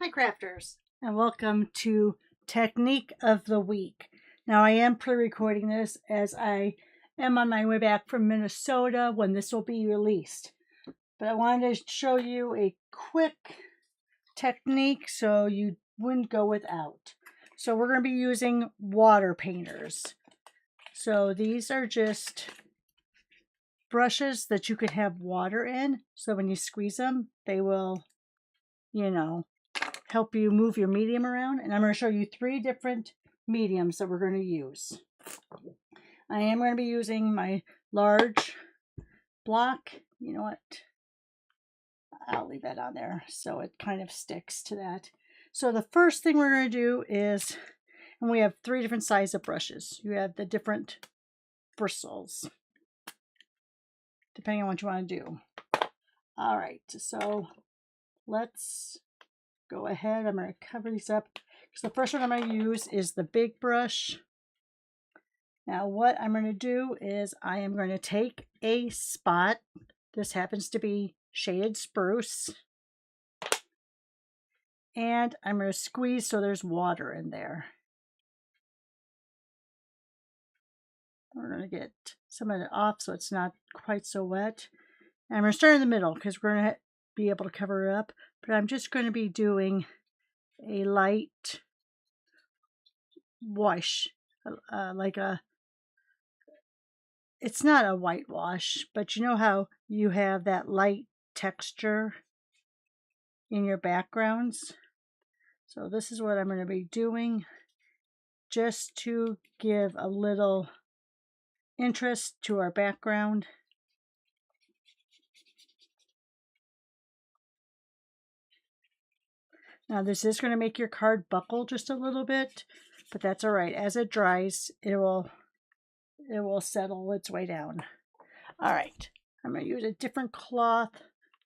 Hi crafters, and welcome to Technique of the Week. Now I am pre-recording this as I am on my way back from Minnesota when this will be released. But I wanted to show you a quick technique so you wouldn't go without. So we're going to be using water painters. So these are just brushes that you could have water in. So when you squeeze them, they will, help you move your medium around. And I'm going to show you 3 different mediums that we're going to use. I am going to be using my large block. You know what? I'll leave that on there so it kind of sticks to that. So the first thing we're going to do is, and we have 3 different sizes of brushes. You have the different bristles, depending on what you want to do. All right, so let's go ahead. I'm going to cover these up because the first one I'm going to use is the big brush. Now what I'm going to do is I am going to take a spot. This happens to be shaded spruce. And I'm going to squeeze so there's water in there. We're going to get some of it off so it's not quite so wet. And I'm going to start in the middle because we're going to be able to cover it up. But I'm just going to be doing a light wash, it's not a whitewash, but you know how you have that light texture in your backgrounds? So this is what I'm going to be doing just to give a little interest to our background. Now this is going to make your card buckle just a little bit, but that's all right. As it dries, it will settle its way down. All right, I'm going to use a different cloth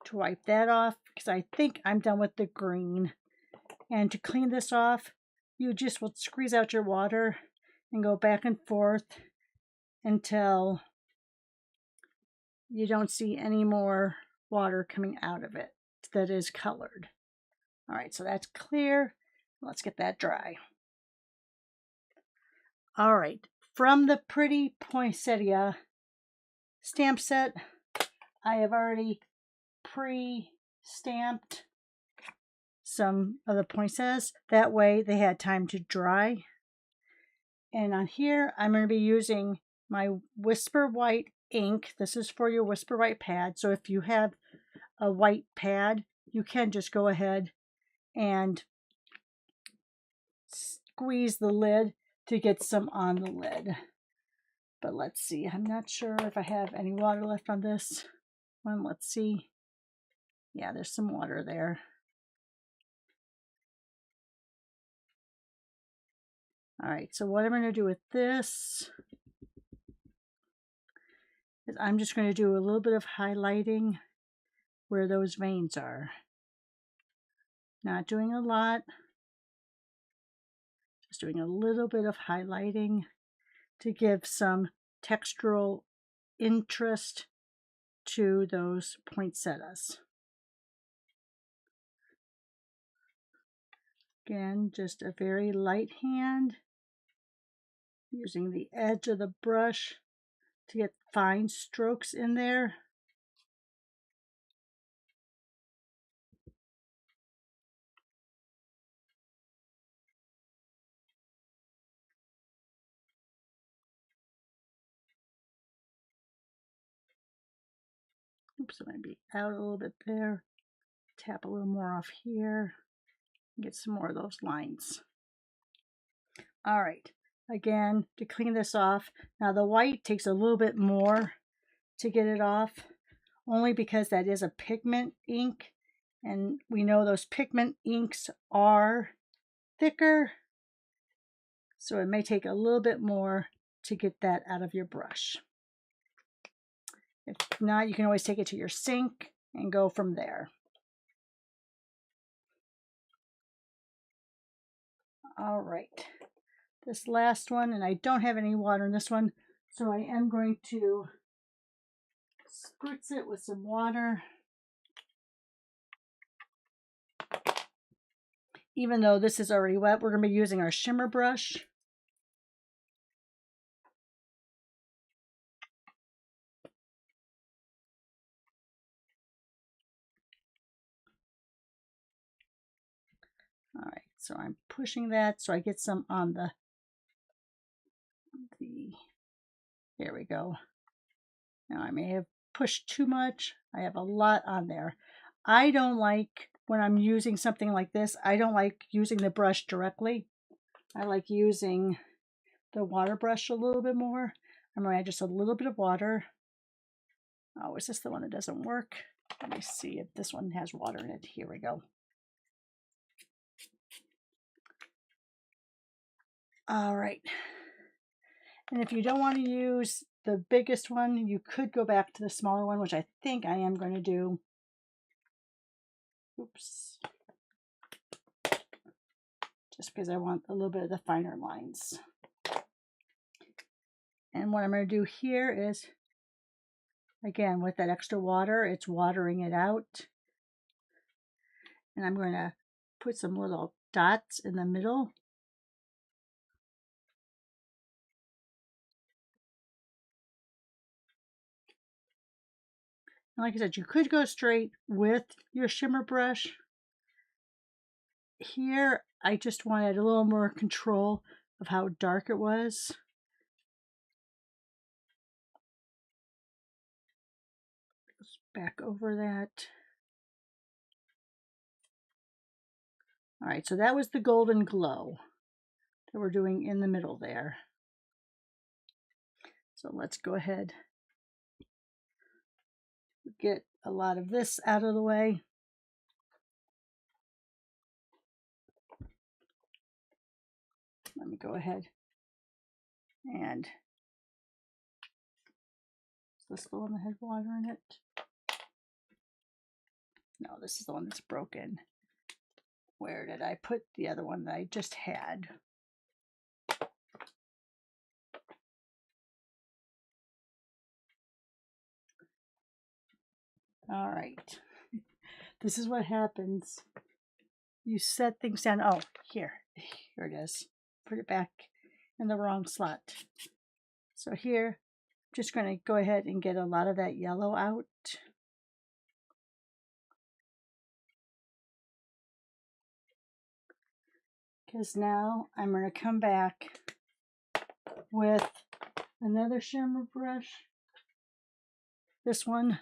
to wipe that off because I think I'm done with the green. And to clean this off, you just will squeeze out your water and go back and forth until you don't see any more water coming out of it that is colored. All right, so that's clear. Let's get that dry. All right, from the Pretty Poinsettia stamp set, I have already pre-stamped some of the poinsettias. That way they had time to dry. And on here, I'm going to be using my Whisper White ink. This is for your Whisper White pad. So if you have a white pad, you can just go ahead and squeeze the lid to get some on the lid. But let's see. I'm not sure if I have any water left on this one. Let's see. Yeah, there's some water there. All right, so what I'm going to do with this is I'm just going to do a little bit of highlighting where those veins are. Not doing a lot, just doing a little bit of highlighting to give some textural interest to those poinsettias. Again, just a very light hand, using the edge of the brush to get fine strokes in there. Oops, it might be out a little bit there. Tap a little more off here. Get some more of those lines. All right, again, to clean this off. Now the white takes a little bit more to get it off, only because that is a pigment ink, and we know those pigment inks are thicker, so it may take a little bit more to get that out of your brush. If not, you can always take it to your sink and go from there. All right, this last one, and I don't have any water in this one, so I am going to spritz it with some water. even though this is already wet, we're going to be using our shimmer brush. All right, so I'm pushing that so I get some on the there we go. Now I may have pushed too much. I have a lot on there. I don't like, when I'm using something like this, I don't like using the brush directly. I like using the water brush a little bit more. I'm going to add just a little bit of water. Oh, is this the one that doesn't work? Let me see if this one has water in it. Here we go. All right. And if you don't want to use the biggest one, you could go back to the smaller one, which I think I am going to do. Oops. Just because I want a little bit of the finer lines. And what I'm going to do here is, again, with that extra water, it's watering it out. And I'm going to put some little dots in the middle. And like I said, you could go straight with your shimmer brush. Here, I just wanted a little more control of how dark it was. Just back over that. All right, so that was the golden glow that we're doing in the middle there. So let's go ahead, get a lot of this out of the way. Let me go ahead and, is this the one that has water in it? No, this is the one that's broken. Where did I put the other one that I just had? All right. This is what happens. You set things down. Oh, here it is. Put it back in the wrong slot. So here, I'm just going to go ahead and get a lot of that yellow out. Because now I'm going to come back with another shimmer brush. This one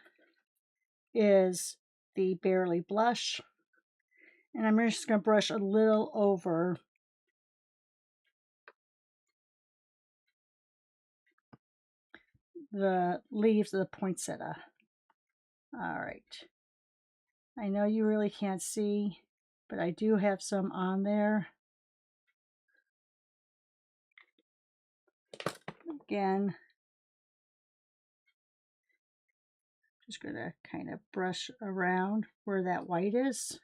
is the Barely Blush. And I'm just going to brush a little over the leaves of the poinsettia. All right. I know you really can't see, but I do have some on there. Again, just going to kind of brush around where that white is.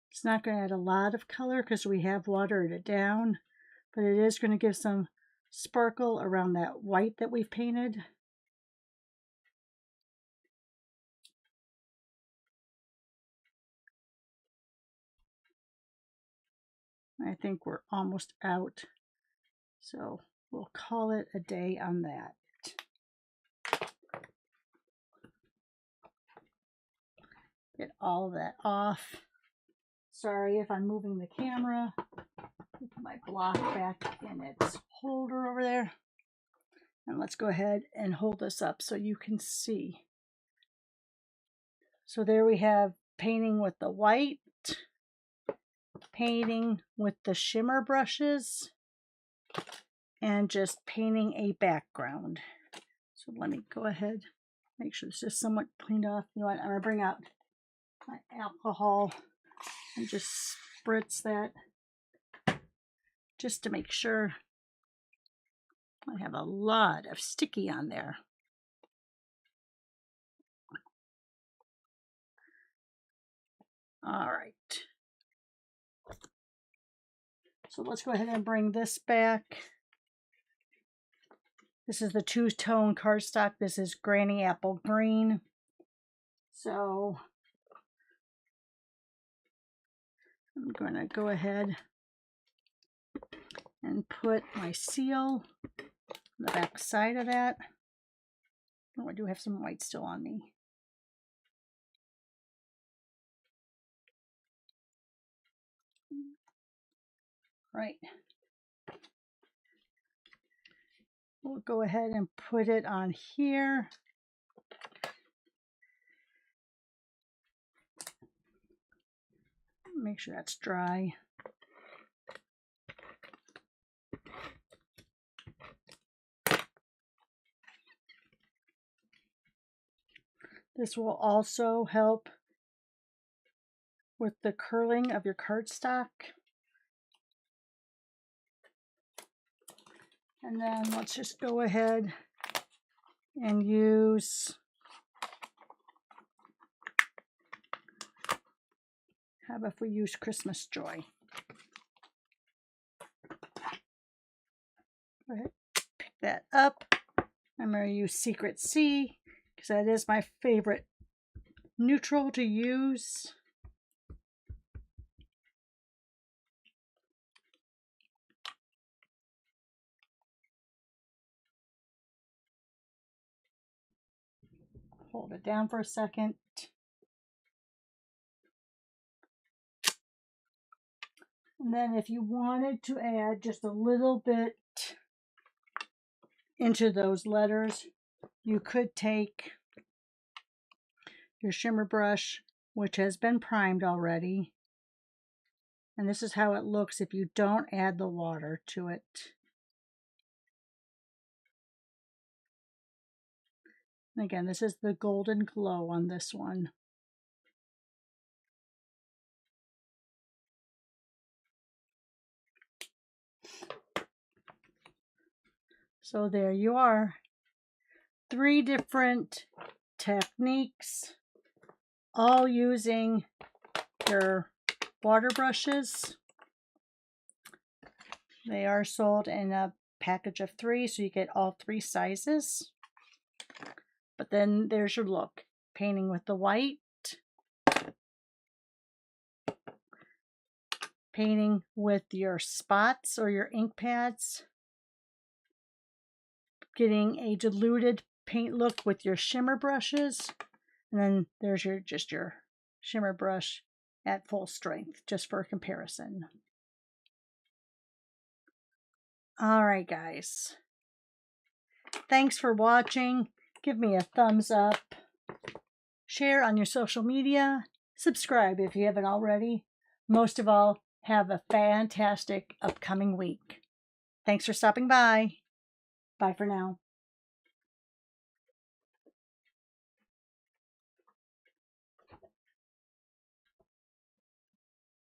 It's not going to add a lot of color because we have watered it down, but it is going to give some sparkle around that white that we've painted. I think we're almost out, so we'll call it a day on that. Get all of that off. Sorry if I'm moving the camera. Put my block back in its holder over there. And let's go ahead and hold this up so you can see. So there we have painting with the white, painting with the shimmer brushes, and just painting a background. So let me go ahead, make sure it's just somewhat cleaned off. You know what, I'm going to bring out my alcohol and just spritz that just to make sure. I have a lot of sticky on there. All right. So let's go ahead and bring this back. This is the two-tone cardstock. This is Granny Apple Green. So I'm going to go ahead and put my seal on the back side of that. Oh, I do have some white still on me. Right. We'll go ahead and put it on here. Make sure that's dry. This will also help with the curling of your cardstock. And then let's just go ahead and use how about if we use Christmas Joy? Go ahead, pick that up. I'm going to use Secret C because that is my favorite neutral to use. Hold it down for a second. And then if you wanted to add just a little bit into those letters, you could take your shimmer brush, which has been primed already. And this is how it looks if you don't add the water to it. And again, this is the Golden Glow on this one. So there you are. 3 different techniques, all using your water brushes. They are sold in a package of 3, so you get all 3 sizes. But then there's your look. Painting with the white, painting with your spots or your ink pads, getting a diluted paint look with your shimmer brushes, and then there's your shimmer brush at full strength, just for comparison. All right, guys. Thanks for watching. Give me a thumbs up. Share on your social media. Subscribe if you haven't already. Most of all, have a fantastic upcoming week. Thanks for stopping by. Bye for now.